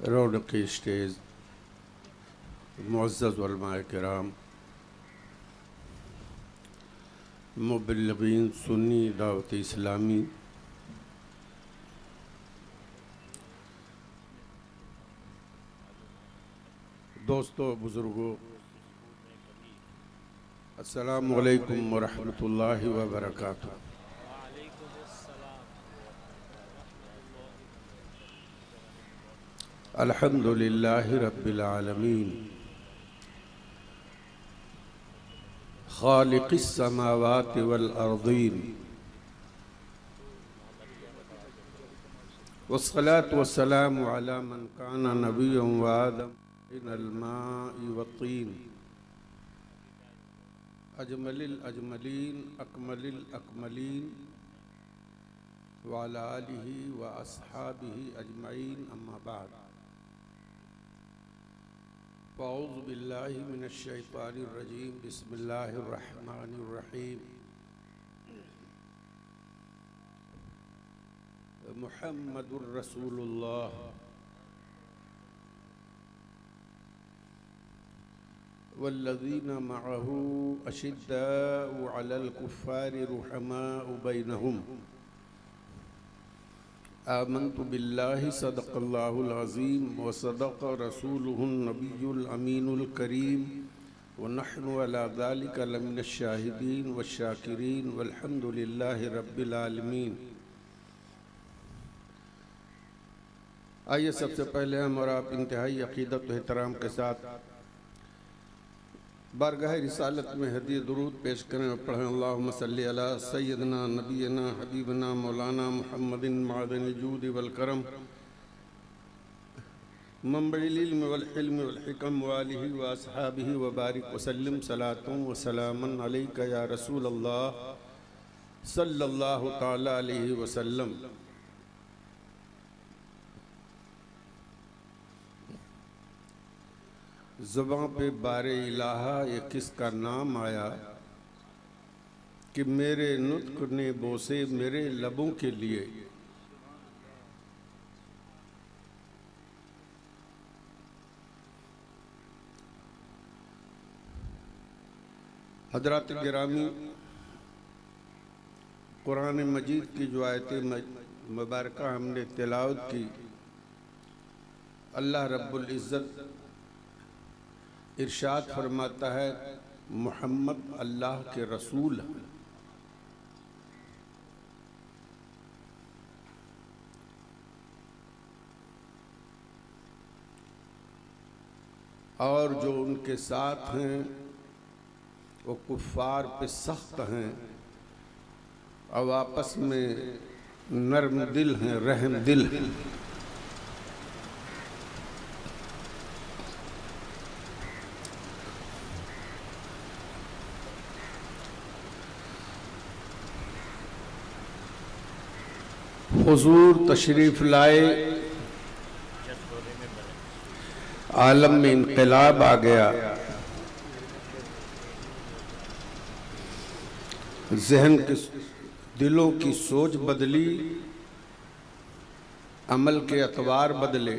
रौनक stage, मुअज़्ज़ज़ उलमाए किराम, मुबल्लिगीन सुन्नी दावत इस्लामी, दोस्तों बुज़ुर्गों, अस्सलामु अलैकुम व रहमतुल्लाहि व बरकातुहू। अल्हम्दुलिल्लाहि रब्बिल आलमीन, खालिक़िस समावाति वल अर्दीन, वस्सलातु वस्सलामु अला मन काना नबिय्यन व आदम बैनल माइ वत्तीन, अजमलिल अजमलीन अकमलिल अकमलीन व अला आलिहि व अस्हाबिहि अजमईन, अम्मा बाद। अऊज़ु बिल्लाहि मिनश शैतानिर रजीम, बिस्मिल्लाहिर रहमानिर रहीम। मुहम्मदुर रसूलुल्लाह वल्लज़ीना मअहू अशिद्दाउ अलल कुफ़्फ़ारि रुहमाउ बैनहुम, आमन्तु बिल्लाहि सदक़ल्लाहुल अज़ीम व सदक़ रसूलुहुन नबियुल अमीनुल करीम व नहनु अला ज़ालिका लमिनश शाहिदीन व शाकिरीन वल्हम्दुलिल्लाहि रब्बिल आलमीन। आइए सबसे पहले हम और आप इंतहाई अक़ीदत व एहतराम के साथ बारगाह रिसालत में हदीय दुरूद पेश करें और पढ़ें। अल्लाहुम्मा सल्ली अला सय्यदना नबीना हबीबना मौलाना मुहम्मदिन मादनिल जूद वल करम मंबइल इल्म वल हिल्म वल हिकम व आलिहि व अस्हाबिहि व बारिक व सल्लिम सलातुन व सलामन अलैका या रसूल अल्लाह सल्लल्लाहु तआला अलैहि वसल्लम। ज़ुबां पे बारे इलाहा ये किसका नाम आया कि मेरे नुत्क ने बोसे मेरे लबों के लिए। हज़रात गिरामी, कुरान मजीद की जो आयतें मुबारका हमने तिलावत की, अल्लाह रब्बुल इज़्ज़त इरशाद फरमाता है मुहम्मद अल्लाह के रसूल हैं। और जो उनके साथ हैं वो कुफ़ार पे सख्त हैं और आपस में नर्म दिल हैं, रहम दिल हैं। हुजूर तशरीफ लाए, आलम में इनकलाब आ गया, जहन के दिलों की सोच बदली, अमल के अतवार बदले।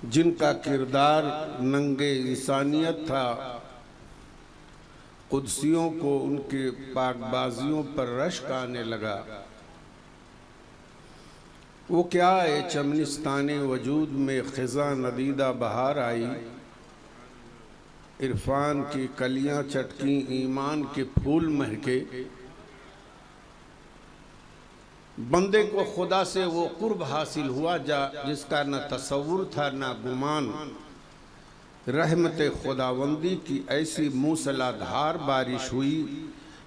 जिनका किरदार नंगे इंसानियत था, कुद्सियों को उनके पाकबाजियों पर रश्क आने लगा। वो क्या है चमनिस्ताने वजूद में ख़िज़ा नदीदा बहार आई, इरफान की कलियां चटकी ईमान के फूल महके। बंदे को खुदा से वो कुर्ब हासिल हुआ जिसका न तसव्वुर था न गुमान। रहमत खुदावंदी की ऐसी मूसलाधार बारिश हुई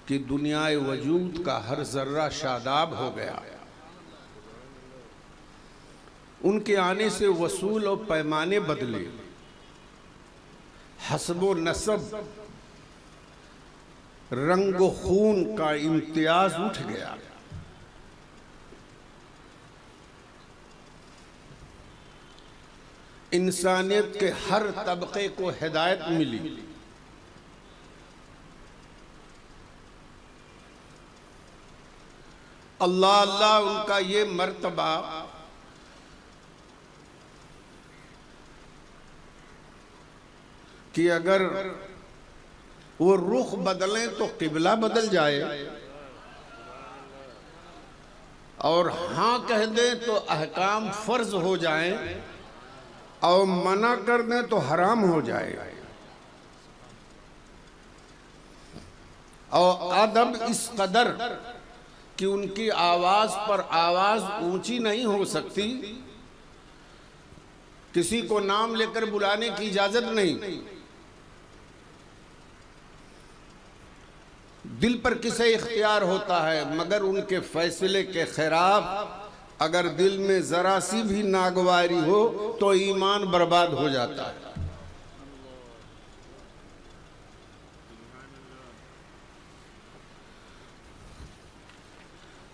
कि दुनियाए वजूद का हर जर्रा शादाब हो गया। उनके आने से वसूल और पैमाने बदले, हस्बो नसब रंगो खून का इम्तियाज उठ गया। इंसानियत के हर तबके को हिदायत मिली। अल्लाह अल्लाह उनका ये मर्तबा कि अगर वो रुख बदलें तो किबला बदल जाए, और हाँ कह दें तो अहकाम फर्ज हो जाएं, और मना कर दें तो हराम हो जाए। और अदब इस कदर कि उनकी आवाज पर आवाज ऊंची नहीं हो सकती, किसी को नाम लेकर बुलाने की इजाजत नहीं। दिल पर किसे इख्तियार होता है, मगर उनके फैसले के खिलाफ अगर दिल में जरा सी भी नागवारी हो तो ईमान बर्बाद हो जाता है।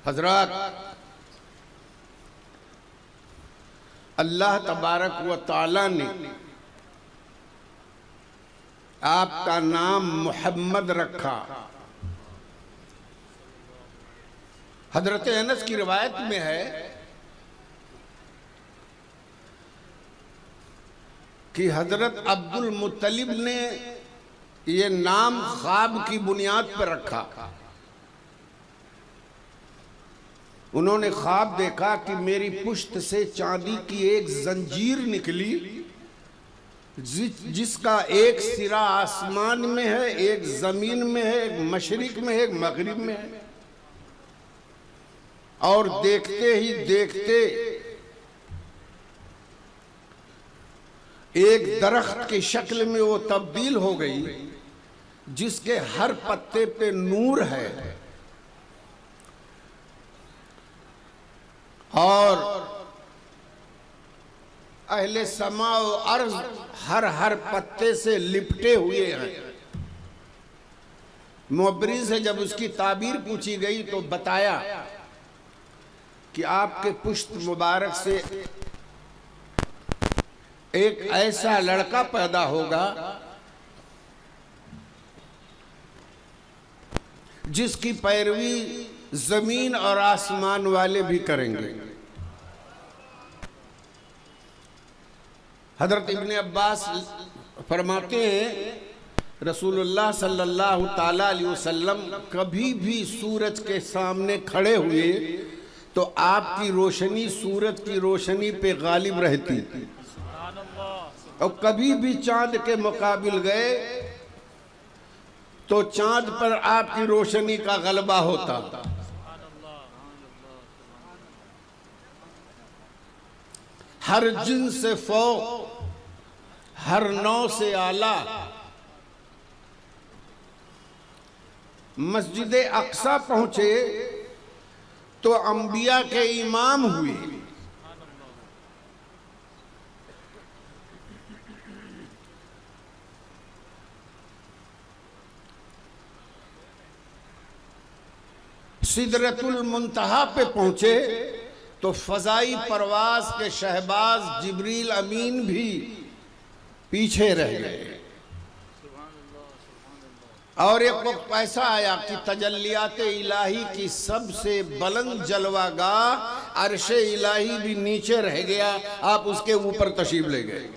हजरात, अल्लाह तबारक व तआला ने आपका नाम मोहम्मद रखा। हजरत अनस की रिवायत में है कि हजरत अब्दुल मुत्तलिब ने ये नाम ख्वाब की बुनियाद पर रखा। उन्होंने ख्वाब देखा कि मेरी पुश्त से चांदी की एक जंजीर निकली, जिसका एक सिरा आसमान में है, एक जमीन में है, एक मशरिक में है, एक मगरिब में है। और देखते ही देखते एक दरख्त की शक्ल में वो तब्दील हो गई, जिसके हर पत्ते पे नूर है, और अहले समा और अर्ज हर हर पत्ते से लिपटे हुए हैं। मुअब्बरी से जब उसकी ताबीर पूछी गई तो बताया कि आपके पुश्त मुबारक से एक ऐसा लड़का पैदा होगा जिसकी पैरवी जमीन और आसमान वाले भी करेंगे। हजरत इब्ने अब्बास फरमाते हैं रसूलुल्लाह सल्लल्लाहु ताला अलैहि वसल्लम कभी भी सूरज के सामने खड़े हुए तो आपकी रोशनी सूरज की रोशनी पे गालिब रहती, और कभी भी चांद के मुकाबिल गए तो चांद पर आपकी रोशनी का गलबा होता। हर जिन से फौक, हर नौ से आला मस्जिद अक्सा पहुंचे तो अंबिया के इमाम हुए। सिदरतुल मुंतहा पे पहुंचे तो फजाई परवाज के शहबाज जिब्रील अमीन भी पीछे रह गए। और एक वक्त ऐसा आया कि तजल्लियात इलाही की सबसे बुलंद जलवागाह अर्शे इलाही भी नीचे रह गया, आप उसके ऊपर तशरीफ ले गए।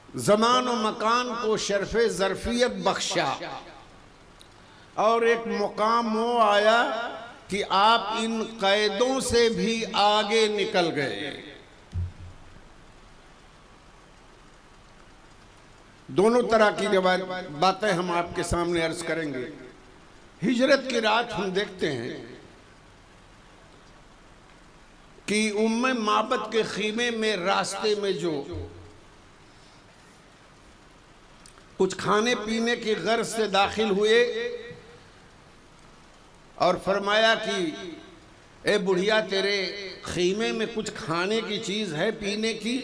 ज़मान और मकान को शर्फ़े ज़रफ़ियत बख्शा, और एक मुकाम वो आया कि आप इन कैदों से भी आगे निकल गए। दोनों तरह की बातें हम आपके सामने अर्ज करेंगे। हिजरत की रात हम देखते हैं कि उम्मे माबद के खीमे में रास्ते में जो कुछ खाने पीने की गर्ज से दाखिल हुए और फरमाया कि ए बुढ़िया, तेरे खीमे में कुछ खाने की चीज़ है, पीने की?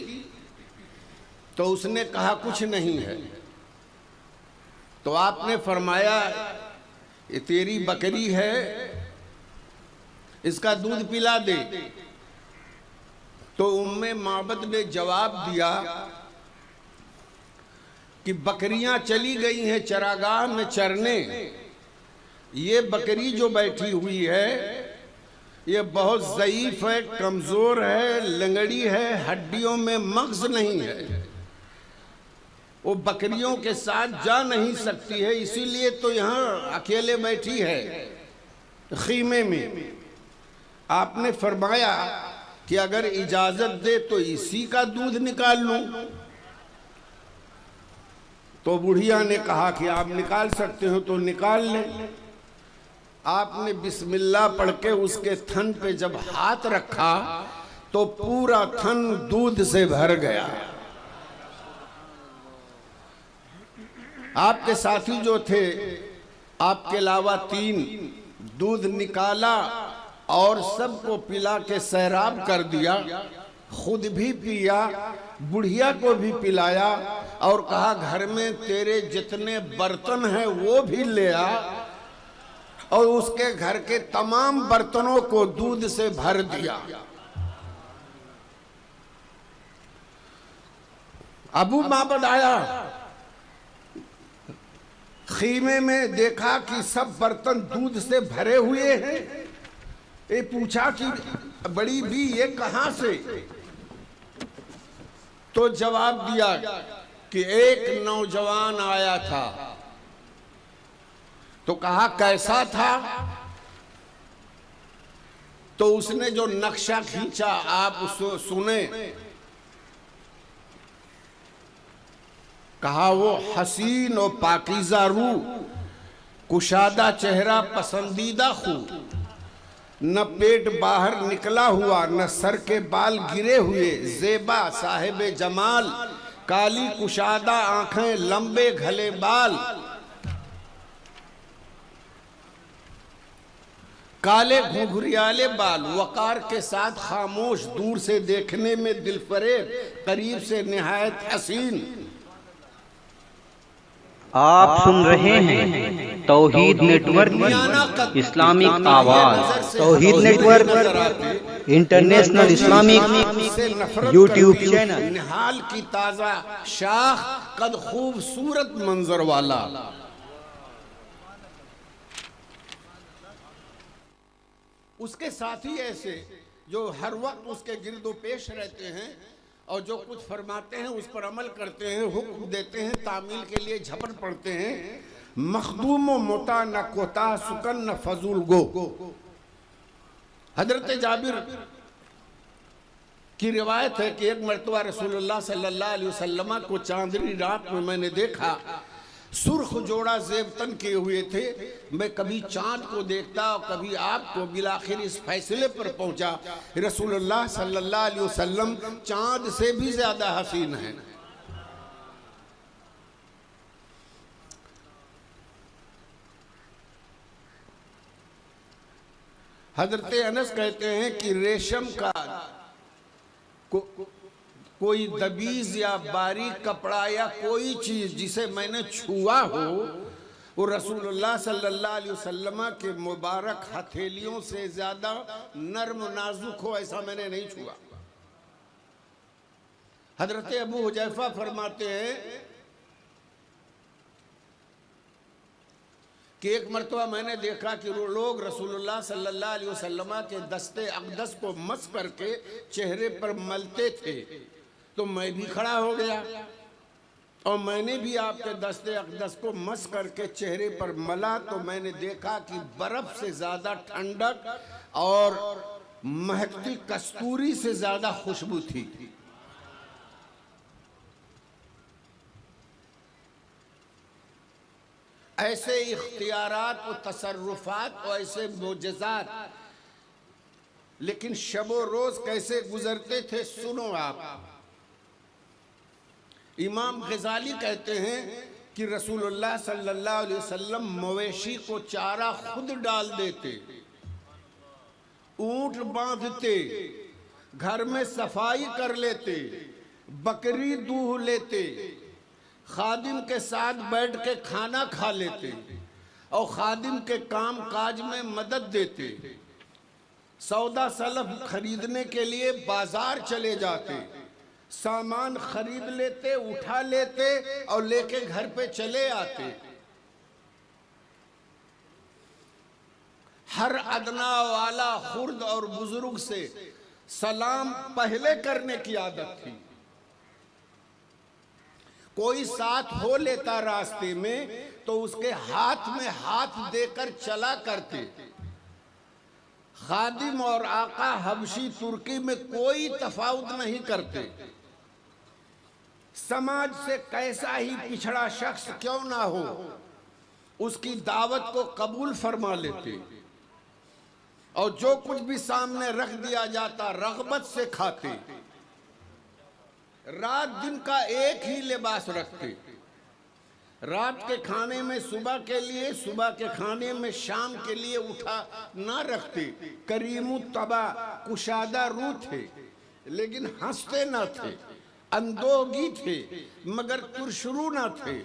तो उसने कहा कुछ नहीं है। तो आपने फरमाया ये तेरी बकरी है, इसका दूध पिला दे। तो उम्मे माबद ने जवाब दिया कि बकरियां चली गई हैं चरागाह में चरने, ये बकरी जो बैठी हुई है ये बहुत ज़ईफ है, कमज़ोर है, लंगड़ी है, हड्डियों में मग़ज़ नहीं है, वो बकरियों के साथ जा नहीं सकती है, इसीलिए तो यहाँ अकेले बैठी है खीमे में। आपने फरमाया कि अगर इजाज़त दे तो इसी का दूध निकाल लूं। तो बुढ़िया ने कहा कि आप निकाल सकते हो तो निकाल लें। आपने बिस्मिल्लाह पढ़ के उसके थन पे जब हाथ रखा तो पूरा थन दूध से भर गया। आपके साथी जो थे, आपके अलावा 3 दूध निकाला और सबको पिला के सैराब कर दिया, खुद भी पिया, बुढ़िया को भी पिलाया और कहा घर में तेरे जितने बर्तन हैं वो भी ले आ, और उसके घर के तमाम बर्तनों को दूध से भर दिया। अबू माबद आया, खीमे में देखा कि सब बर्तन दूध से भरे हुए हैं। ये पूछा कि बड़ी भी ये कहां से? तो जवाब दिया कि एक नौजवान आया था। तो कहा कैसा था? तो उसने जो नक्शा खींचा आप उसको सुने। कहा वो हसीन और पाकीज़ा रूह, कुशादा चेहरा, पसंदीदा खूब, न पेट बाहर निकला हुआ, न सर के बाल गिरे हुए, ज़ेबा साहिब जमाल, काली कुशादा आंखें, लंबे घले बाल, काले घुंघरियाले बाल, वकार के साथ खामोश, दूर से देखने में दिलफरेब, करीब से निहायत हसीन। आप सुन रहे हैं तौहीद नेटवर्क इस्लामिक आवाज। Tauheed network international Islamic YouTube channel. निहाल की ताजा शाख, कद खूबसूरत मंजर वाला। उसके साथी ऐसे जो हर वक्त उसके गिरदो पेश रहते हैं और जो कुछ फरमाते हैं उस पर अमल करते हैं, हुक्म देते हैं, तामील के लिए झपट पड़ते हैं। मखदूम व मुता न कोता सुकन न फजूल गो। हजरत जाबिर की रिवायत है कि एक मरतबा रसूलुल्लाह सल्लल्लाहु अलैहि वसल्लम को चांदनी रात में मैंने देखा, सुर्ख जोड़ा जेबतन किए हुए थे। मैं कभी चांद को देखता और कभी आपको, बिलाखिर इस फैसले पर पहुंचा रसूलुल्लाह सल्लल्लाहु अलैहि वसल्लम चांद से भी ज्यादा हसीन है। हजरत अनस कहते हैं कि रेशम का कोई दबीज या बारीक कपड़ा या कोई चीज जिसे मैंने छुआ हो वो रसूलुल्लाह सल्लल्लाहु अलैहि वसल्लम के मुबारक हथेलियों से ज्यादा नर्म नाजुक हो, ऐसा मैंने नहीं छुआ। हजरत अबू हुजैफा फरमाते हैं कि एक मरतबा मैंने देखा कि वो लोग रसूलुल्लाह सल्लल्लाहु अलैहि वसल्लम के दस्ते अक़दस को मस करके चेहरे पर मलते थे, तो मैं भी खड़ा हो गया और मैंने भी आपके दस्ते अक़दस को मस करके चेहरे पर मला। तो मैंने देखा कि बर्फ से ज्यादा ठंडक और महकती कस्तूरी से ज्यादा खुशबू थी। ऐसे इख्तियारात और तसर्रुफात और ऐसे मोजज़ात, लेकिन शबो रोज कैसे गुजरते थे सुनो आप। इमाम गजाली कहते हैं कि रसूलुल्लाह सल्लल्लाहु अलैहि वसल्लम मवेशी को चारा खुद डाल देते, ऊंट बांधते, घर में सफाई कर लेते, बकरी दूह लेते, खादिम के साथ बैठ के खाना खा लेते और खादिम के काम काज में मदद देते, सौदा सलफ खरीदने के लिए बाजार चले जाते, सामान खरीद लेते, उठा लेते और लेके घर पे चले आते। हर अदना वाला खुर्द और बुजुर्ग से सलाम पहले करने की आदत थी। कोई साथ हो लेता रास्ते में तो उसके हाथ में हाथ देकर चला करते। खादिम और आका हबशी तुर्की में कोई तफावत नहीं करते। समाज से कैसा ही पिछड़ा शख्स क्यों ना हो, उसकी दावत को कबूल फरमा लेते और जो कुछ भी सामने रख दिया जाता रग़बत से खाते। रात दिन का एक ही लिबास रखते। रात के खाने में सुबह के लिए, सुबह के खाने में शाम के लिए उठा ना रखते। करीमु तबा कुशादा रू थे, लेकिन हंसते ना थे। अंदोगी थे मगर तुरशरू ना थे।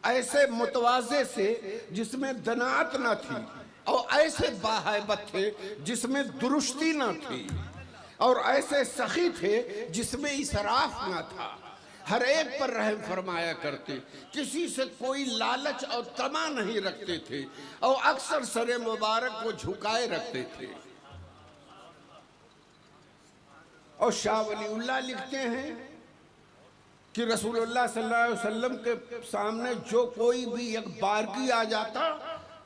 ऐसे मुतवाज़े से जिसमें दनात ना थी, और ऐसे बाहैबत थे जिसमें दुरुस्ती ना थी, और ऐसे सखी थे जिसमें इसराफ ना था। हर एक पर रहम फरमाया करते, किसी से कोई लालच और तमा नहीं रखते थे, और अक्सर सरे मुबारक को झुकाए रखते थे। और शाह वलीउल्लाह लिखते हैं कि रसूलुल्लाह सल्लल्लाहु अलैहि वसल्लम के सामने जो कोई भी एक बारगी आ जाता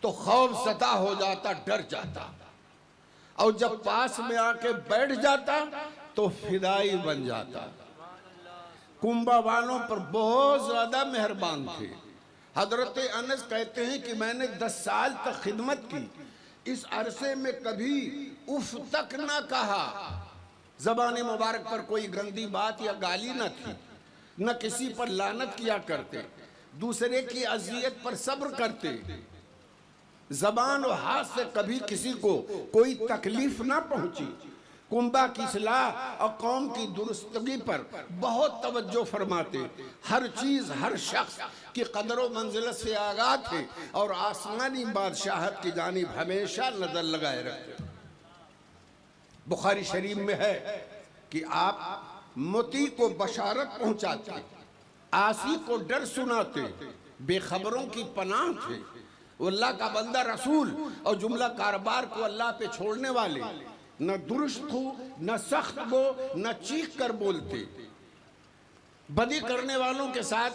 तो खौफ ज़दा हो जाता, डर जाता, और जब पास में आके बैठ जाता तो फिदाई बन जाता। कुंभा वालों पर बहुत ज्यादा मेहरबान थे। हजरत अनस कहते हैं कि मैंने 10 साल तक खिदमत की, इस अरसे में कभी उफ तक ना कहा। ज़बान मुबारक पर कोई गंदी बात या गाली न थी, न किसी पर लानत किया करते, दूसरे की अजियत पर सब्र करते। ज़बान और हाथ से कभी किसी को कोई तकलीफ ना पहुंची। कुंबा की इस्लाह और कौम की दुरुस्तगी पर बहुत तवज्जो फरमाते। हर चीज़ हर शख्स की कदर व मंजिलत से आगाह थे और आसमानी बादशाहत की जानिब हमेशा नजर लगाए रखते। बुखारी शरीफ में है कि आप मुती को बशारत पहुंचाते, आसी को डर सुनाते, बेखबरों की पनाह थे। वो अल्लाह का बंदा रसूल और जुमला कारोबार को अल्लाह पे छोड़ने वाले, न दुरुस्त हो, न सख्त हो, न चीख कर बोलते। बदी करने वालों के साथ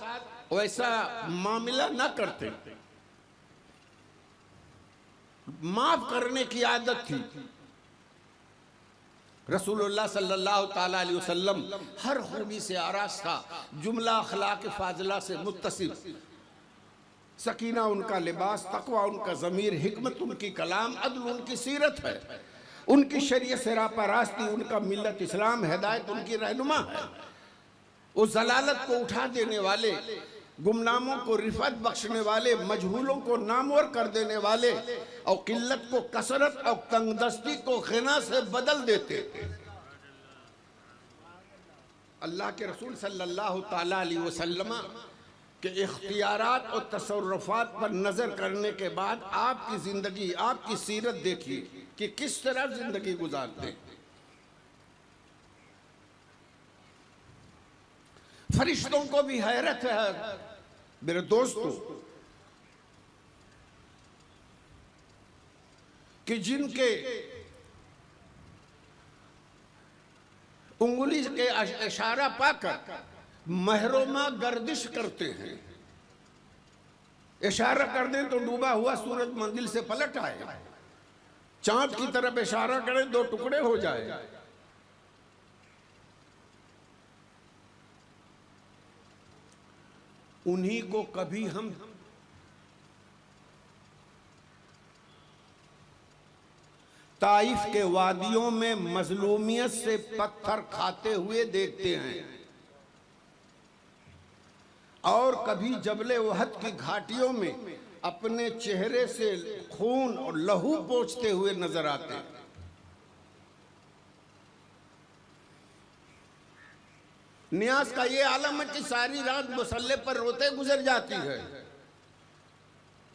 वैसा मामला न करते। माफ करने की आदत थी। रसूलुल्लाह सल्लल्लाहु ताला अलैहि वसल्लम हर खूबी से आरास्ता, जुमला अखलाक फाजिला से मुत्तसिफ। सकीना उनका लिबास, तकवा उनका ज़मीर, हिकमत उनकी कलाम, अदल उनकी सीरत है। उनकी शरीयत से रापा रास्ती उनका मिल्लत इस्लाम, हिदायत उनकी रहनुमा है। वो जलालत को उठा देने वाले, गुमनामों को रिफत बख्शने वाले, मजहूलों को नामवर कर देने वाले, और किल्लत को कसरत और तंगदस्ती को गिना से बदल देते थे। अल्लाह के रसूल सल्लल्लाहु ताला अलैहि वसल्लम के इख्तियारात और तसर्रुफात पर नजर करने के बाद आपकी जिंदगी, आपकी सीरत देखिए कि किस तरह जिंदगी गुजारते। फरिश्तों को भी हैरत है मेरे दोस्तों कि जिनके उंगली के इशारा पाकर महरोमा गर्दिश करते हैं। इशारा कर दें तो डूबा हुआ सूरज मंजिल से पलट आए, चांद की तरफ इशारा करें 2 टुकड़े हो जाए। उन्हीं को कभी हम ताइफ के वादियों में मजलूमियत से पत्थर खाते हुए देखते हैं, और कभी जबले वहद की घाटियों में अपने चेहरे से खून और लहू पोंछते हुए नजर आते हैं। नियाज का ये आलम है कि सारी रात मुसल्ले पर रोते गुजर जाती है,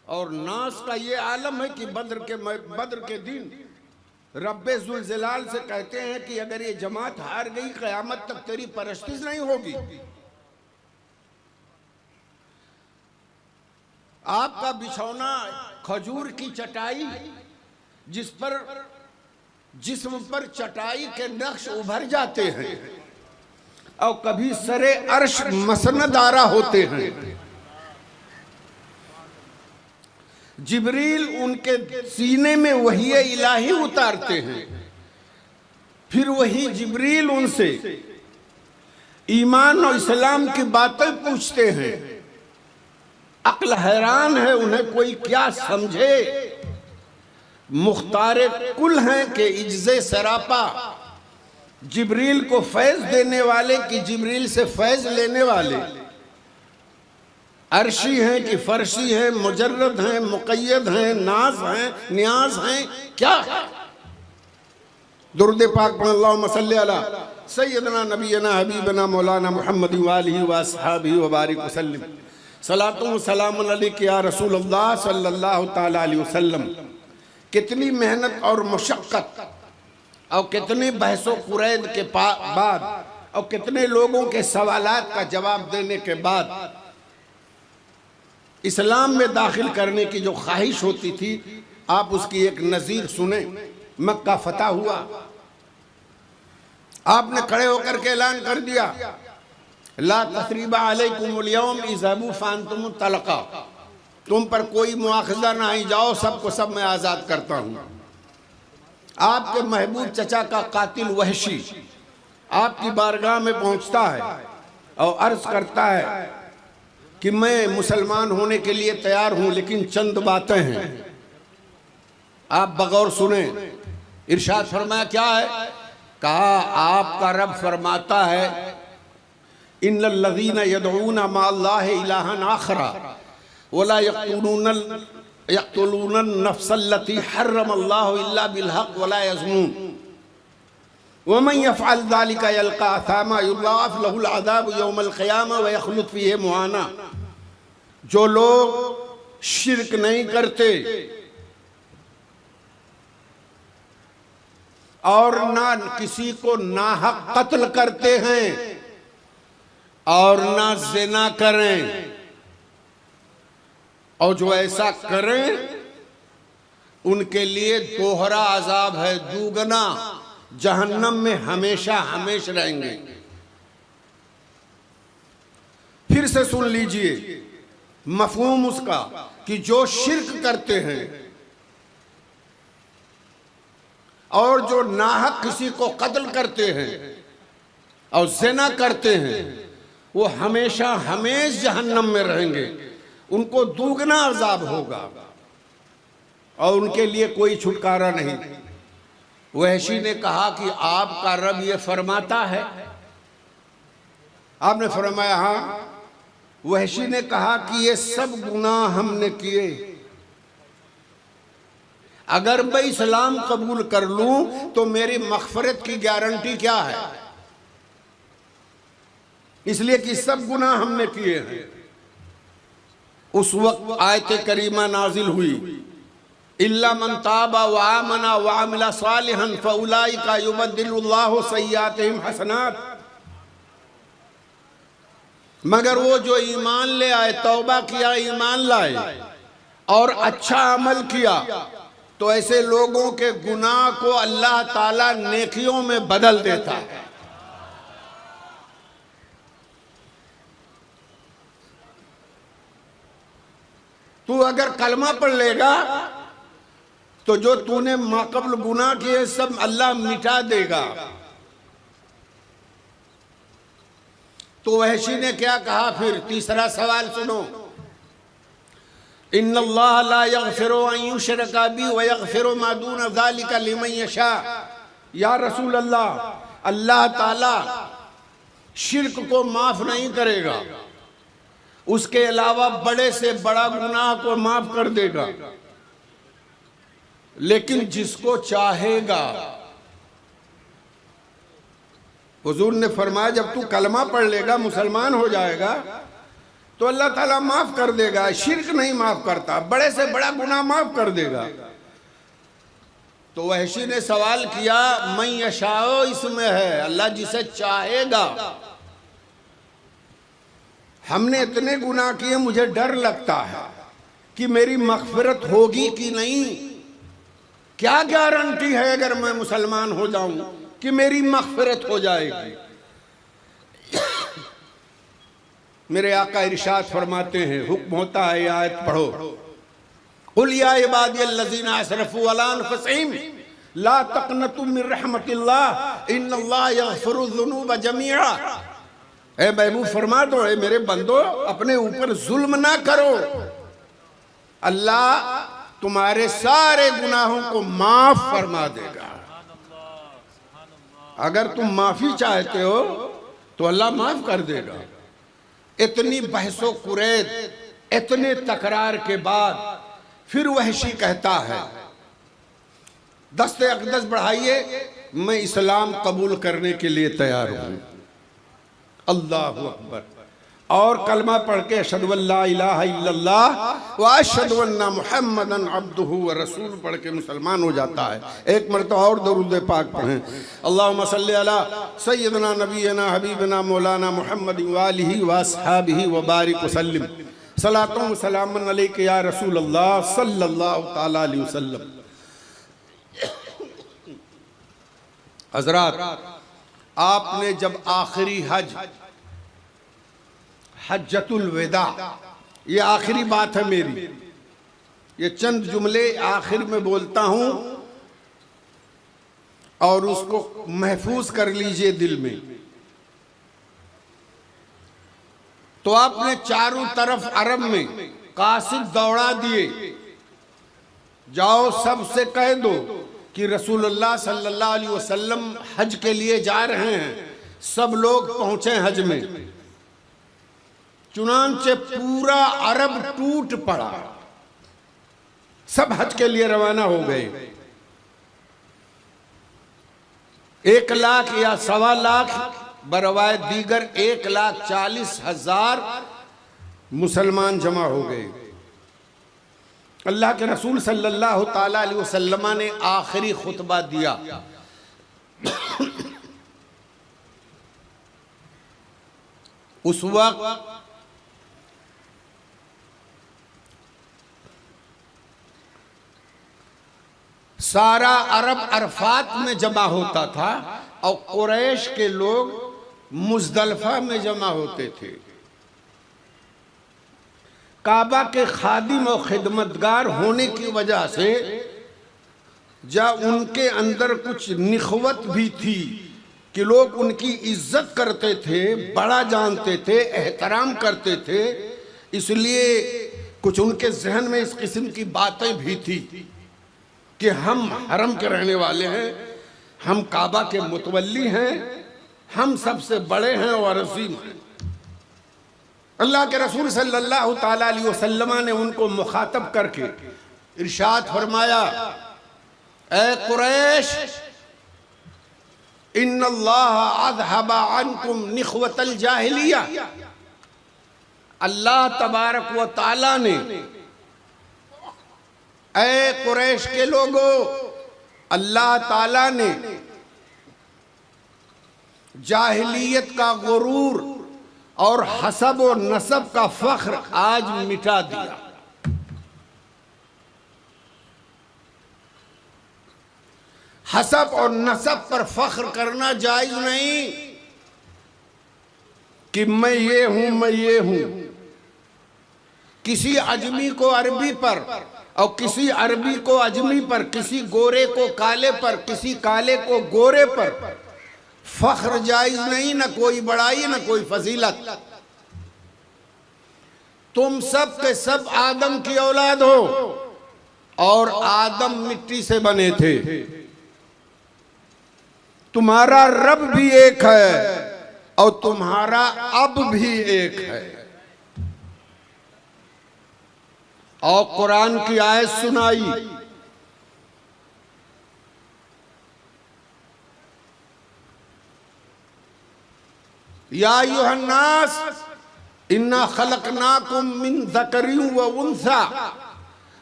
और नास का ये आलम है कि बद्र के दिन रब्बे जुल जलाल से कहते हैं कि अगर ये जमात हार गई क़यामत तक तेरी परस्तिश नहीं होगी। आपका बिछौना खजूर की चटाई जिस पर जिस्म पर चटाई के नक्श उभर जाते हैं और कभी सरे अर्श मसनदारा होते हैं। जिब्रील उनके सीने में वही इलाही उतारते हैं, फिर वही जिब्रील उनसे ईमान और इस्लाम की बातें पूछते हैं। अक्ल हैरान है, उन्हें कोई क्या समझे। मुख्तारे कुल हैं कि इज्ज़े सरापा, जिब्रील को फैज देने वाले कि जिब्रील से फैज लेने वाले, अर्शी हैं कि फर्शी हैं, मुजर्रद हैं, मुक़य्यद हैं, नाज हैं, नियाज हैं, क्या है। दुरूद पाक पढ़ अल्लाहुम्मा सल्ली अला सय्यदना नबीना हबीबना मौलाना मुहम्मद व आलिहि व अस्हाबिहि व बारिक वसल्लम। सलातु व सलामुन अलैका या रसूल अल्लाह सल्लल्लाहु तआला अलैहि वसल्लम। कितनी मेहनत और मुशक्क़त और कितने बहसो कुरैद के बाद और कितने लोगों के सवालात का जवाब देने के बाद इस्लाम में दाखिल करने की जो ख्वाहिश होती थी, आप उसकी एक नज़ीर सुने। मक्का फतह हुआ, आपने खड़े होकर के ऐलान कर दिया, ला तसरीबा अलैकुमुल यौम इज़हबू फ़अंतुम तलक़ा, तुम पर कोई मुआखज़ा ना ही, जाओ सबको सब मैं आज़ाद करता हूँ। आपके महबूब चचा का कातिल वहशी आपकी बारगाह में पहुँचता है और अर्ज़ करता है कि मैं मुसलमान होने के लिए तैयार हूँ, लेकिन चंद बातें हैं, आप बगौर सुने। इरशाद फरमाया, क्या है? कहा आपका रब फरमाता है, इन्नल लज़ीना यदऊना मअल्लाहि इलाहन आखरा वला यक़्तुलून नफ्सल्लती हर्रमल्लाहु इल्ला बिलहक़ वला यज़्नून वमन यफ़अल ज़ालिका यल्क़ा असामा युज़ाअफ़ लहुल अज़ाबु यौमल क़ियामा व यख़्लुद फ़ीहि मुहाना। जो लोग शिर्क नहीं करते और ना किसी को नाहक कत्ल करते हैं और ना ज़िना करें, और जो ऐसा करें उनके लिए दोहरा अजाब है, दुगना, जहन्नम में हमेशा हमेशा रहेंगे। फिर से सुन लीजिए मफहूम उसका कि जो शिर्क करते हैं और जो नाहक किसी को कत्ल करते हैं और ज़िना करते हैं, वो हमेशा हमेशा जहन्नम में रहेंगे, उनको दुगना अजाब होगा और उनके लिए कोई छुटकारा नहीं। वहशी ने कहा कि आपका रब ये फरमाता है? आपने फरमाया हाँ। वहशी ने कहा कि ये सब गुनाह हमने किए, अगर मैं इस्लाम कबूल कर लूं तो मेरी मग़फ़िरत की गारंटी क्या है? इसलिए कि सब गुनाह हमने किए हैं। उस वक्त आयत करीमा नाजिल हुई, इल्ला मन ताबा व आमना व अमिला सालिहन फउलाइका युबद्दिलुल्लाहु सय्यातिहिम हसनात। मगर वो जो ईमान ले आए, तौबा किया, ईमान लाए और अच्छा अमल किया, तो ऐसे लोगों के गुनाह को अल्लाह ताला नेकियों में बदल देता है। तू अगर कलमा पढ़ लेगा तो जो तूने माकबल गुनाह किए सब अल्लाह मिटा देगा। तो वहशी ने क्या कहा फिर? तीसरा सवाल सुनो, इन्नल्लाह ला यग़फ़िरु अन युश्रका बिही व यग़फ़िरु मा दून ज़ालिका लिमन यशा। या रसूल अल्लाह, अल्लाह ताला शिर्क को माफ नहीं करेगा, उसके अलावा बड़े से बड़ा गुनाह को माफ कर देगा, लेकिन जिसको चाहेगा। हुजूर ने फरमाया, जब तू कलमा पढ़ लेगा, मुसलमान हो जाएगा, तो अल्लाह ताला माफ कर देगा। शिर्क नहीं माफ करता, बड़े से बड़ा गुनाह माफ कर देगा। तो वहशी ने सवाल किया, मैं यशाओ इसमें है, अल्लाह जिसे चाहेगा। हमने इतने गुनाह किए, मुझे डर लगता है कि मेरी मग़फ़िरत होगी कि नहीं, क्या गारंटी है अगर मैं मुसलमान हो जाऊं कि मेरी मग़फ़िरत हो जाएगी। मेरे आका इरशाद फरमाते हैं, हुक्म होता है, आयत पढ़ो, कुल या इबादियल्लज़ीना असरफ़ू अला अनफ़ुसिहिम ला तक़नतू मिन रहमतिल्लाह इन्नल्लाह यग़फ़िरुज़्ज़ुनूब जमीआ। ए महबूब फरमा दो, ए मेरे बंदो, अपने ऊपर जुल्म ना करो, अल्लाह तुम्हारे सारे गुनाहों को माफ फरमा देगा। अगर तुम माफी चाहते हो तो अल्लाह माफ कर देगा। इतनी बहसो कुरैद, इतने तकरार के बाद फिर वहशी कहता है, दस्ते अक़दस बढ़ाइए, मैं इस्लाम कबूल करने के लिए तैयार हूँ। अल्लाहु अकबर। और कलमा पढ़ के अशहदु अल्ला इलाहा इल्लल्लाह व अशहदु अन्ना मुहम्मदन अब्दुहु व रसूल पढ़ के मुसलमान हो जाता है। एक मरतबा और दरूद पाक पढ़ें, अल्लाहुम्मा सल्ली अला सय्यदना नबीना हबीबना मौलाना मुहम्मद व आलिहि व अस्हाबिहि व बारिक वसल्लिम सलातुन व सलामुन अलैका या रसूल अल्लाह सल्लल्लाहु तआला अलैहि वसल्लम। हज़रात, आपने जब आखिरी हज्जतुल विदा, ये आखिरी बात है मेरी, ये चंद जुमले आखिर में बोलता हूं और उसको महफूज कर लीजिए दिल में। तो आपने चारों तरफ अरब में कासिद दौड़ा दिए, जाओ सबसे कह दो कि रसूलुल्लाह सल्लल्लाहु अलैहि वसल्लम हज के लिए जा रहे हैं। सब लोग पहुंचे हज में। चुनांचे पूरा अरब टूट पड़ा, सब हज के लिए रवाना हो गए। 1 लाख या 1.25 लाख, बरवायत दीगर 1,40,000 मुसलमान जमा हो गए। अल्लाह के रसूल सल्लल्लाहु ताला अलैहि वसल्लम ने आखिरी खुतबा दिया। उस वक्त सारा अरब अरफात में जमा होता था और कुरैश के लोग मुज़दलिफ़ा में जमा होते थे। काबा के खादिम और खिदमतगार होने की वजह से जब उनके अंदर कुछ निखवत भी थी कि लोग उनकी इज्जत करते थे, बड़ा जानते थे, एहतराम करते थे, इसलिए कुछ उनके जहन में इस किस्म की बातें भी थी कि हम हरम के रहने वाले हैं, हम काबा के मुतवल्ली हैं, हम सबसे बड़े हैं और अज़ीम हैं। अल्लाह के रसूल सल्लल्लाहु ताला अलैहि वसल्लम ने उनको मुखातब करके इरशाद फरमाया, ए कुरैश, इन्नल्लाह अज़हबा अन्कुम निख़वतल जाहिलिया। अल्लाह तबारक व ताला ने, ऐ कुरैश के लोगों, अल्लाह ताला ने जाहिलियत का गुरूर और हसब और नसब का फख्र आज मिटा दिया। हसब और नसब पर फख्र करना जायज नहीं कि मैं ये हूं, मैं ये हूं। किसी अजमी को अरबी पर और किसी अरबी को अजमी पर, किसी गोरे को काले पर, किसी काले को गोरे पर फख्र जायज नहीं, न कोई बड़ाई न कोई फजीलत। तुम सब के सब आदम की औलाद हो और आदम मिट्टी से बने थे। तुम्हारा रब भी एक है और तुम्हारा अब भी एक है। और कुरान की आयत सुनाई, या अय्युहन्नास इन्ना खलकनाकुम मिन ज़करिन व उन्सा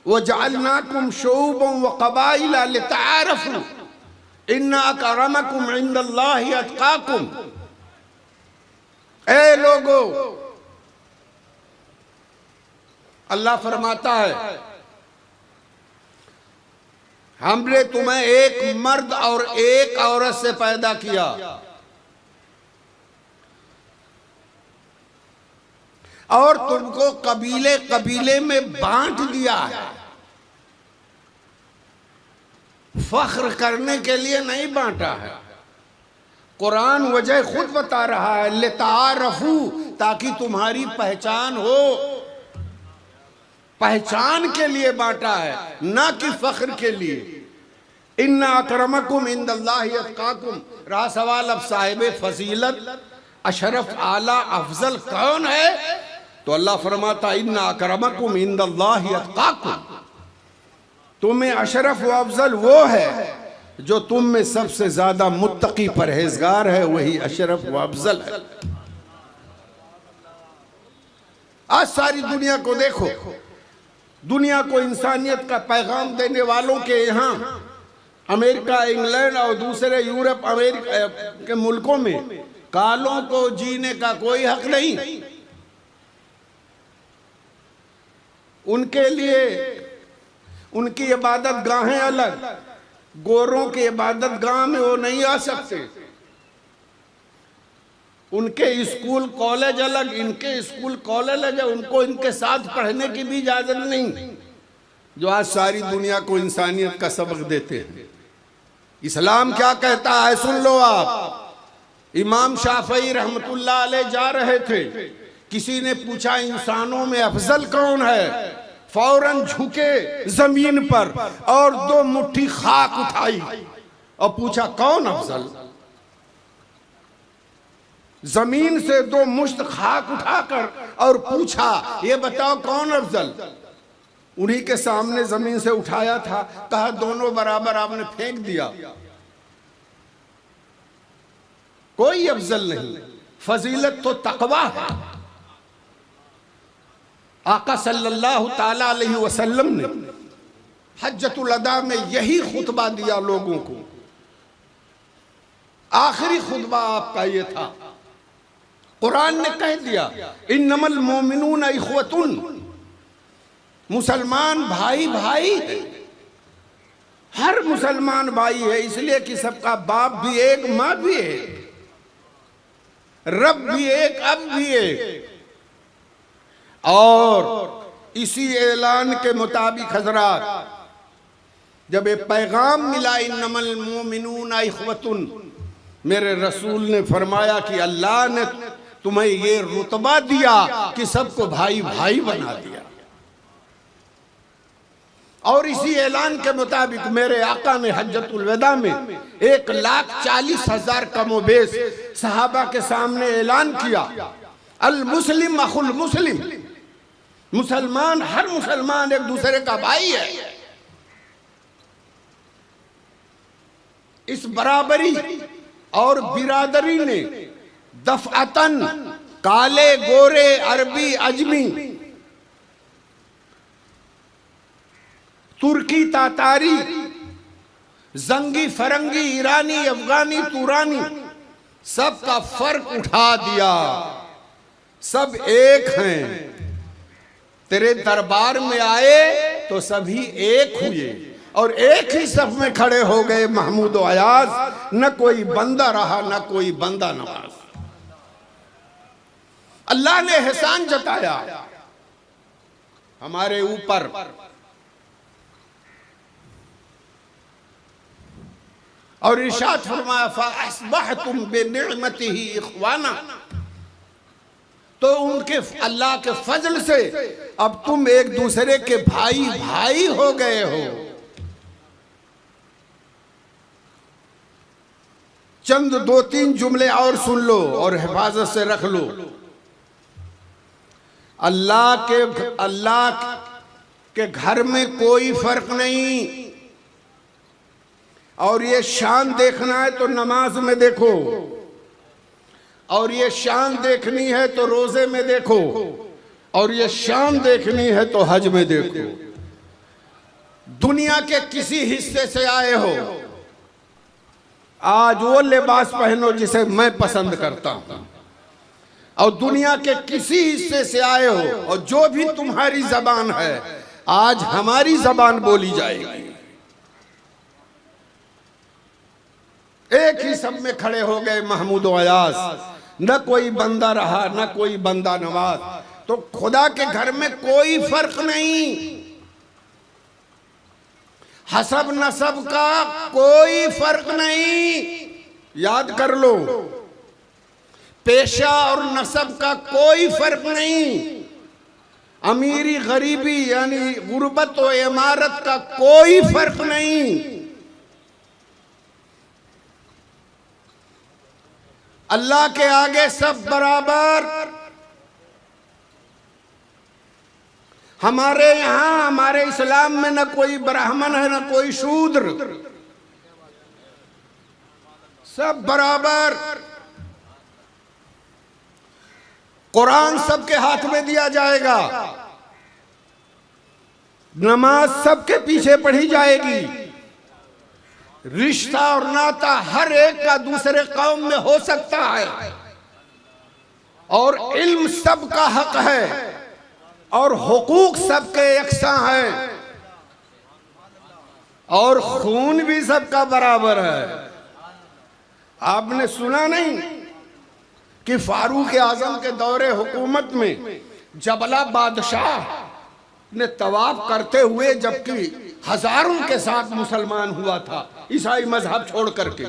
व जअलनाकुम शुऊबन व क़बाइला लितआरफू इन्ना अकरमकुम इंदल्लाहि अत्क़ाकुम। ए लोगो, अल्लाह फरमाता है, हमने तुम्हें एक मर्द और एक औरत से पैदा किया, और तुमको कबीले कबीले में बांट दिया है। फख्र करने के लिए नहीं बांटा है। कुरान वजह खुद बता रहा है, लितारफू, ताकि तुम्हारी पहचान हो। पहचान के लिए बांटा है, ना कि फख्र के लिए। इन्ना अकरमकुम इंदल्लाहि अत्काकुम। रहा सवाल अब साहिब फजीलत, अशरफ, आला, अफजल कौन है? तो अल्लाह फरमाता इन्ना अकरमकुम इंदल्लाहि अत्काकुम। तुम्हें अशरफ व अफजल वो है जो तुम में सबसे ज्यादा मुत्तकी परहेजगार है, वही अशरफ व अफजल है। आज सारी दुनिया को देखो, दुनिया को इंसानियत का पैगाम देने वालों के यहाँ अमेरिका, इंग्लैंड और दूसरे यूरोप अमेरिका के मुल्कों में कालों को जीने का कोई हक नहीं। उनके लिए उनकी इबादत गाहें अलग, गोरों की इबादत गाह में वो नहीं आ सकते। उनके स्कूल कॉलेज अलग, इनके स्कूल कॉलेज अलग, उनको इनके साथ पढ़ने की भी इजाजत नहीं, जो आज सारी दुनिया को इंसानियत का सबक देते हैं। इस्लाम क्या कहता है सुन लो आप। इमाम शाफई रहमतुल्लाह अलैह जा रहे थे, किसी ने पूछा इंसानों में अफजल कौन है? फौरन झुके जमीन पर और 2 मुट्ठी खाक उठाई और पूछा कौन अफजल? जमीन से 2 मुश्त खाक उठाकर और पूछा ये बताओ कौन अफजल? उन्हीं के सामने जमीन से उठाया था, कहा दोनों बराबर, आपने फेंक दिया। कोई अफजल नहीं। फजीलत तो तकवा है। आका सल्लल्लाहु ताला अलैहि वसल्लम ने हज्जतुल अदा में यही खुतबा दिया लोगों को। आखिरी खुतबा आपका ये था। कुरान ने कह दिया इन्नमल मोमिनून इख्वतुन, मुसलमान भाई भाई है। हर मुसलमान भाई है, इसलिए कि सबका बाप भी एक, माँ भी एक, रब भी एक, अब भी एक। और इसी ऐलान के मुताबिक हजरात, जब ये पैगाम मिला इन्नमल मोमिनून इख्वतुन, मेरे रसूल ने फरमाया कि अल्लाह ने तुम्हें ये रुतबा दिया कि सबको भाई भाई बना दिया। और इसी ऐलान के मुताबिक मेरे आका ने हज्जतुल वदा में 1,40,000 कमोबेश सहाबा के सामने ऐलान किया, अल मुस्लिम अखुल मुस्लिम, मुसलमान, हर मुसलमान एक दूसरे का भाई है। इस बराबरी और बिरादरी ने दफअतन काले गोरे अरबी अजमी, तुर्की तातारी, जंगी फरंगी, ईरानी, अफगानी, तुरानी, सबका फर्क उठा दिया। सब एक हैं। तेरे दरबार में आए तो सभी एक हुए और एक ही सफ में खड़े हो गए महमूद व अयाज। न कोई बंदा रहा, न कोई बंदा नवाज। अल्लाह ने एहसान जताया हमारे ऊपर। और इरशाद फरमाया फअस्बहतुम बिनिअमतिही इख्वाना, तो उनके अल्लाह के फजल से अब तुम एक दूसरे के भाई भाई हो गए हो। चंद 2-3 जुमले और सुन लो और हिफाजत से रख लो। अल्लाह के घर में कोई फर्क नहीं। और ये शान देखना है तो नमाज में देखो, और ये शान देखनी है तो रोजे में देखो, और ये शान देखनी है तो हज में देखो। दुनिया के किसी हिस्से से आए हो, आज वो लिबास पहनो जिसे मैं पसंद करता हूं, और दुनिया के किसी हिस्से से आए हो और जो भी तुम्हारी जबान है आज हमारी जबान बोली जाएगी। एक ही सब में खड़े हो गए महमूद अयाज, न कोई बंदा रहा न कोई बंदा नवाज। तो खुदा के घर में कोई फर्क नहीं, हसब नसब का कोई फर्क नहीं, याद कर लो। पेशा और नसब का कोई फर्क नहीं, अमीरी गरीबी यानी गुर्बत और इमारत का कोई फर्क नहीं। अल्लाह के आगे सब बराबर। हमारे यहां, हमारे इस्लाम में न कोई ब्राह्मण है न कोई शूद्र, सब बराबर। कुरान सबके हाथ में दिया जाएगा, नमाज सबके पीछे पढ़ी जाएगी, रिश्ता और नाता हर एक का दूसरे कौम में हो सकता है, और इल्म सबका हक है और हुकूक सबके यकसा हैं, और खून भी सबका बराबर है। आपने सुना नहीं कि फारूक आजम के दौरे हुकूमत में जबला बादशाह ने तवाफ करते हुए, जबकि हजारों के साथ मुसलमान हुआ था ईसाई मजहब छोड़ करके,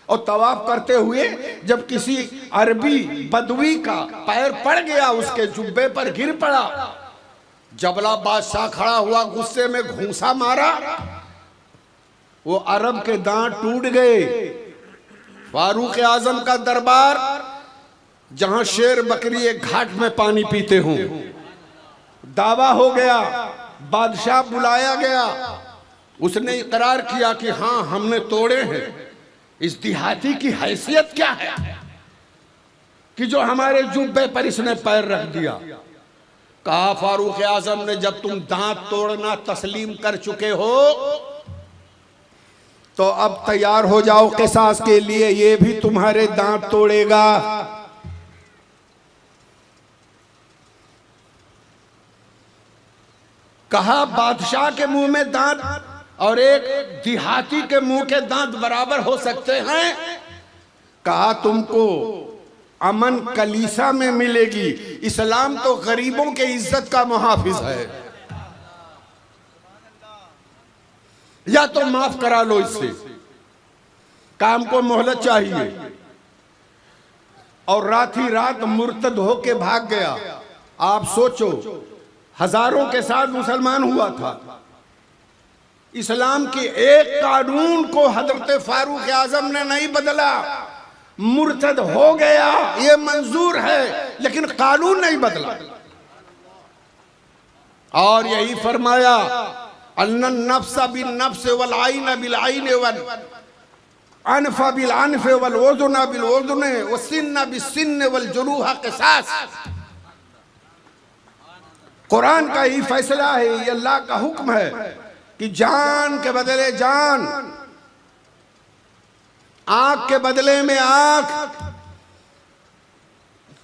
और तवाफ करते हुए जब किसी अरबी बदवी का पैर पड़ गया, उसके जुब्बे पर गिर पड़ा, जबला बादशाह खड़ा हुआ, गुस्से में घूंसा मारा, वो अरब के दांत टूट गए। फारूक आजम का दरबार, जहां शेर बकरी एक घाट में पानी पीते हों, दावा हो गया, बादशाह बुलाया गया, उसने इकरार किया कि हाँ हमने तोड़े हैं। इस देहाती की हैसियत क्या है कि जो हमारे जुब्बे पर इसने पैर रख दिया। कहा फारूक आजम ने, जब तुम दांत तोड़ना तस्लीम कर चुके हो तो अब तैयार हो जाओ किसास के लिए, ये भी तुम्हारे दांत तोड़ेगा। कहा बादशाह के मुंह में दांत और एक देहाती के मुंह के दांत बराबर हो सकते हैं? कहा तुमको अमन कलीसा में मिलेगी, इस्लाम तो गरीबों के इज्जत का मुहाफिज है, या तो माफ करा लो इससे, काम को मोहलत चाहिए। और रात ही रात मुर्तद होके भाग गया। आप सोचो, हजारों के साथ मुसलमान हुआ था, इस्लाम के एक कानून को हजरत फारूक आजम ने नहीं बदला। मुर्तद हो गया ये मंजूर है, लेकिन कानून नहीं बदला। और यही फरमाया, अन्नन नफ्स बिन नफ्स वल आइन बिल आइन वल अनफ बिल अनफ वल उज़ुन बिल उज़ुन व सिन्न बिस सिन्न वल जुरूह क़िसास। कुरान का ही फैसला है, ये अल्लाह का हुक्म है कि जान के बदले जान, आंख के बदले में आंख,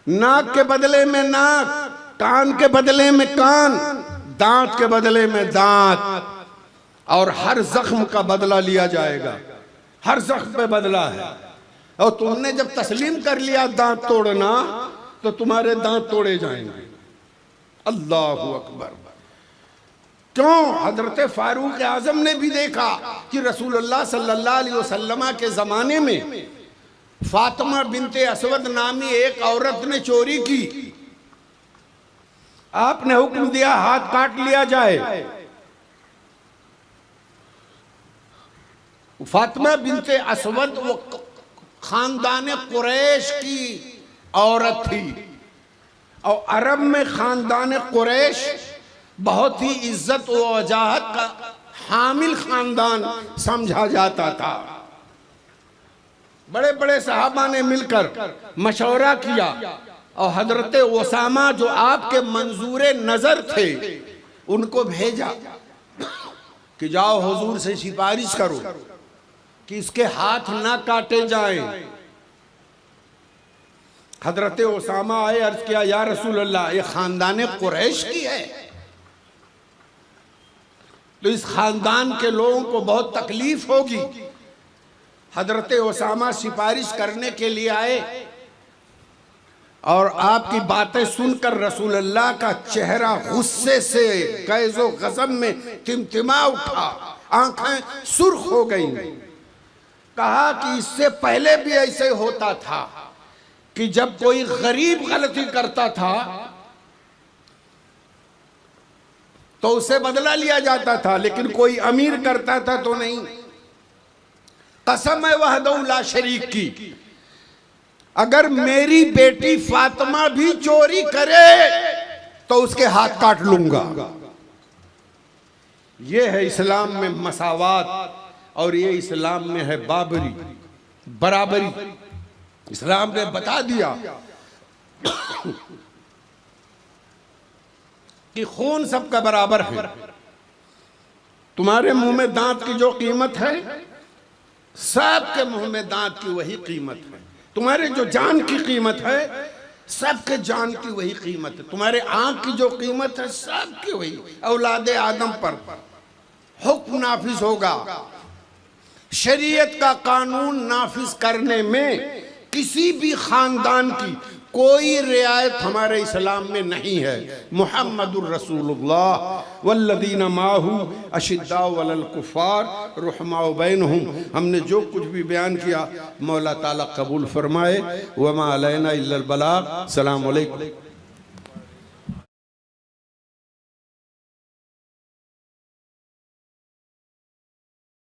नाक के बदले में नाक, कान के बदले में कान, दांत के बदले में दांत, और हर जख्म का बदला लिया जाएगा। हर जख्म पे बदला है। और तुमने जब तस्लीम कर लिया दांत तोड़ना, तो तुम्हारे दांत तोड़े जाएंगे। अल्लाहु अकबर। क्यों? हजरत फारूक आजम ने भी देखा कि रसूलुल्लाह सल्लल्लाहु अलैहि वसल्लम के जमाने में फातिमा बिनते असवद नामी एक औरत ने चोरी की। आपने हुक्म दिया हाथ काट लिया जाए। फातिमा बिनते असवद वो खानदान कुरैश की औरत थी, और अरब में खानदान कुरैश बहुत ही इज्जत व वजाहत का हामिल खानदान समझा जाता था। बड़े बड़े सहाबा ने मिलकर मशवरा किया और हजरत उसामा जो आपके मंजूरे नजर थे उनको भेजा कि जाओ हुजूर से सिफारिश करो कि इसके हाथ ना काटे जाएं। हजरत उसामा आए, अर्ज किया या रसूल अल्लाह, ये खानदान कुरैश की है, तो इस खानदान के लोगों को बहुत तकलीफ होगी। हजरत ओसामा सिफारिश करने के लिए आए और आपकी बातें सुनकर रसूल अल्लाह का चेहरा गुस्से से गैज़ो गज़ब में तिमतिमा उठा, आंखें सुर्ख हो गईं। कहा कि इससे पहले भी ऐसे होता था कि जब कोई गरीब गलती करता था तो उसे बदला लिया जाता था, लेकिन कोई अमीर करता था तो नहीं। कसम है वहदहू ला शरीक की, अगर मेरी बेटी फातिमा भी चोरी करे तो उसके हाथ काट लूंगा। यह है इस्लाम में मसावात, और ये इस्लाम में है बराबरी। इस्लाम ने बता दिया कि खून सबका बराबर है। तुम्हारे मुंह में दांत की जो कीमत है, सबके मुंह में दांत की वही कीमत है। तुम्हारे जो जान की कीमत है, सबके जान की वही कीमत है। तुम्हारे आंख की जो कीमत है, सबकी वही। औलादे आदम पर हुक्म नाफिज होगा। शरीयत का कानून नाफिज करने में किसी भी खानदान की कोई रियायत हमारे इस्लाम में नहीं है। मुहम्मदुर रसूलुल्लाह वल्लदीना माहू अशिद्दाउ अलल कुफ़ार रुहमाउ बैनहुम। हमने जो कुछ भी बयान किया मौला ताला कबूल फरमाए। वमा अलैना इल्लल बलाग। सलाम अलैकुम।